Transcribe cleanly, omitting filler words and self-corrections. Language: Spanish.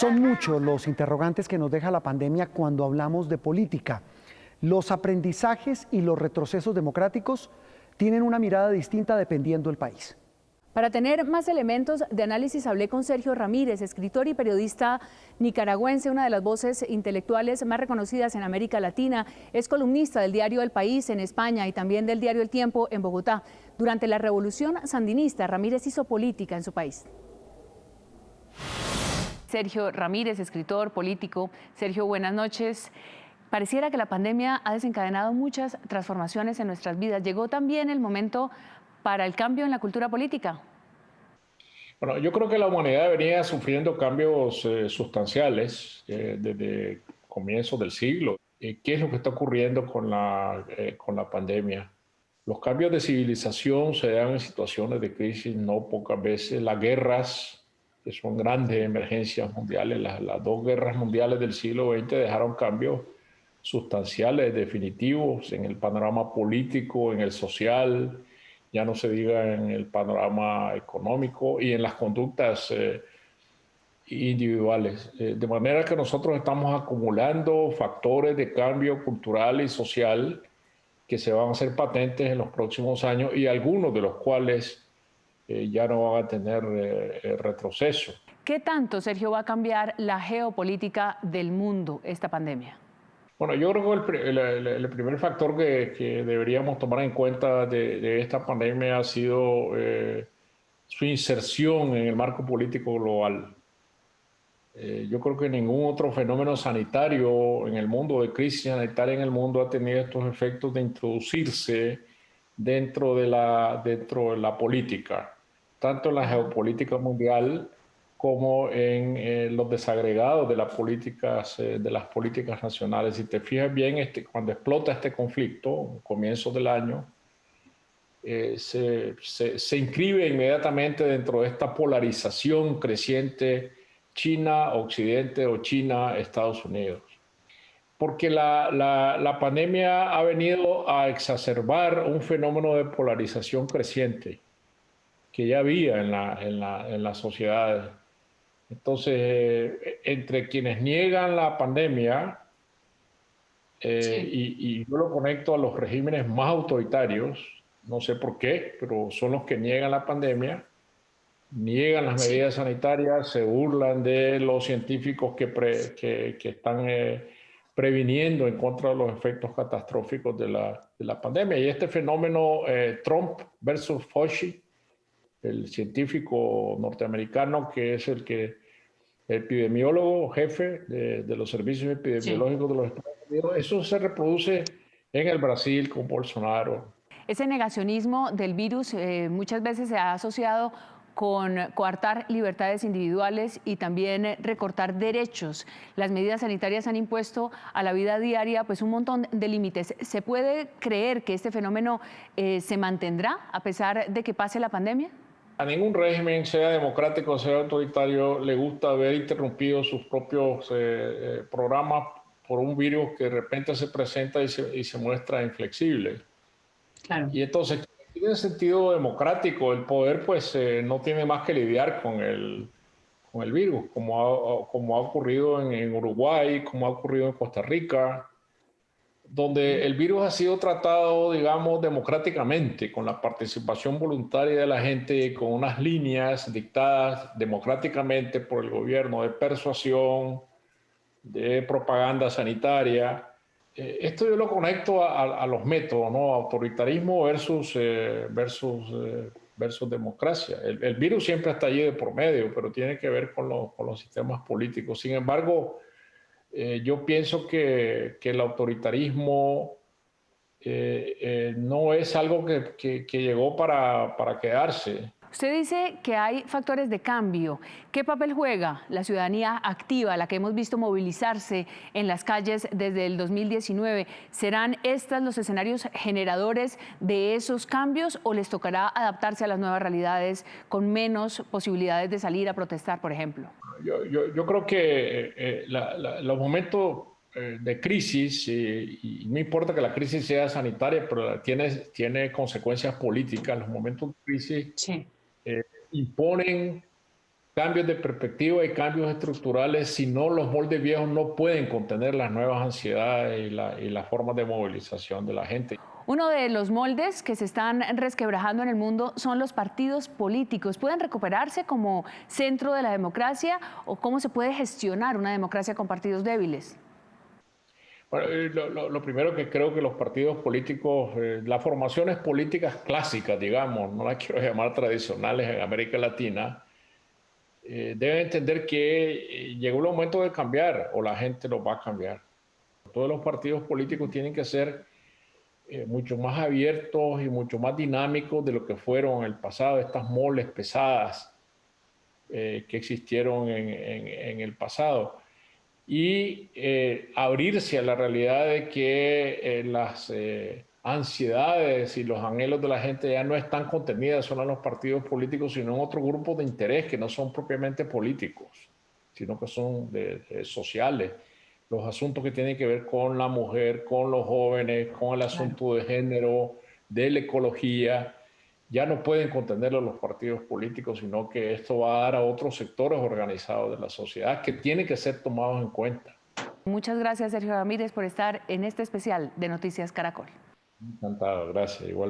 Son muchos los interrogantes que nos deja la pandemia cuando hablamos de política. Los aprendizajes y los retrocesos democráticos tienen una mirada distinta dependiendo del país. Para tener más elementos de análisis hablé con Sergio Ramírez, escritor y periodista nicaragüense, una de las voces intelectuales más reconocidas en América Latina. Es columnista del diario El País en España y también del diario El Tiempo en Bogotá. Durante la revolución sandinista, Ramírez hizo política en su país. Sergio Ramírez, escritor, político. Sergio, buenas noches. Pareciera que la pandemia ha desencadenado muchas transformaciones en nuestras vidas. ¿Llegó también el momento para el cambio en la cultura política? Bueno, yo creo que la humanidad venía sufriendo cambios sustanciales desde comienzos del siglo. ¿Qué es lo que está ocurriendo con la pandemia? Los cambios de civilización se dan en situaciones de crisis no pocas veces. Las guerras, que son grandes emergencias mundiales, las dos guerras mundiales del siglo XX dejaron cambios sustanciales, definitivos en el panorama político, en el social, ya no se diga en el panorama económico y en las conductas individuales. De manera que nosotros estamos acumulando factores de cambio cultural y social que se van a hacer patentes en los próximos años y algunos de los cuales ya no van a tener retroceso. ¿Qué tanto, Sergio, va a cambiar la geopolítica del mundo esta pandemia? Bueno, yo creo que el primer factor que deberíamos tomar en cuenta de esta pandemia ha sido su inserción en el marco político global. Yo creo que ningún otro fenómeno sanitario en el mundo, de crisis sanitaria en el mundo, ha tenido estos efectos de introducirse dentro de la política, tanto en la geopolítica mundial como en los desagregados de las políticas nacionales. Si te fijas bien, cuando explota este conflicto, comienzo del año, se inscribe inmediatamente dentro de esta polarización creciente China-Occidente o China-Estados Unidos. Porque la pandemia ha venido a exacerbar un fenómeno de polarización creciente que ya había en las sociedades. Entonces, entre quienes niegan la pandemia, sí, y yo lo conecto a los regímenes más autoritarios, no sé por qué, pero son los que niegan la pandemia, niegan las medidas sanitarias, se burlan de los científicos que están previniendo en contra de los efectos catastróficos de la pandemia. Y este fenómeno Trump versus Fauci, el científico norteamericano que es el epidemiólogo jefe de los servicios epidemiológicos de los Estados Unidos, eso se reproduce en el Brasil con Bolsonaro. Ese negacionismo del virus muchas veces se ha asociado con coartar libertades individuales y también recortar derechos. Las medidas sanitarias han impuesto a la vida diaria pues un montón de límites. ¿Se puede creer que este fenómeno se mantendrá a pesar de que pase la pandemia? A ningún régimen, sea democrático o sea autoritario, le gusta ver interrumpidos sus propios programas por un virus que de repente se presenta y se muestra inflexible. Claro. Y entonces, en el sentido democrático, el poder pues no tiene más que lidiar con el virus, como ha ocurrido en Uruguay, como ha ocurrido en Costa Rica, donde el virus ha sido tratado, digamos, democráticamente, con la participación voluntaria de la gente, con unas líneas dictadas democráticamente por el gobierno de persuasión, de propaganda sanitaria. Esto yo lo conecto a los métodos, ¿no? Autoritarismo versus democracia. El virus siempre está allí de por medio, pero tiene que ver con los sistemas políticos. Sin embargo, yo pienso que el autoritarismo no es algo que llegó para quedarse. Usted dice que hay factores de cambio. ¿Qué papel juega la ciudadanía activa, la que hemos visto movilizarse en las calles desde el 2019? ¿Serán estos los escenarios generadores de esos cambios o les tocará adaptarse a las nuevas realidades con menos posibilidades de salir a protestar, por ejemplo? Yo creo que los momentos de crisis, y no importa que la crisis sea sanitaria, pero tiene consecuencias políticas, los momentos de crisis imponen cambios de perspectiva y cambios estructurales, si no los moldes viejos no pueden contener las nuevas ansiedades y las formas de movilización de la gente. Uno de los moldes que se están resquebrajando en el mundo son los partidos políticos. ¿Pueden recuperarse como centro de la democracia o cómo se puede gestionar una democracia con partidos débiles? Bueno, lo primero que creo que los partidos políticos, las formaciones políticas clásicas, digamos, no las quiero llamar tradicionales en América Latina, deben entender que llegó el momento de cambiar o la gente lo va a cambiar. Todos los partidos políticos tienen que ser mucho más abiertos y mucho más dinámicos de lo que fueron en el pasado, estas moles pesadas que existieron en el pasado. Y abrirse a la realidad de que las ansiedades y los anhelos de la gente ya no están contenidas solo en los partidos políticos, sino en otro grupo de interés que no son propiamente políticos, sino que son sociales. Los asuntos que tienen que ver con la mujer, con los jóvenes, con el asunto de género, de la ecología, ya no pueden contenerlo los partidos políticos, sino que esto va a dar a otros sectores organizados de la sociedad que tienen que ser tomados en cuenta. Muchas gracias, Sergio Ramírez, por estar en este especial de Noticias Caracol. Encantado, gracias. Igual.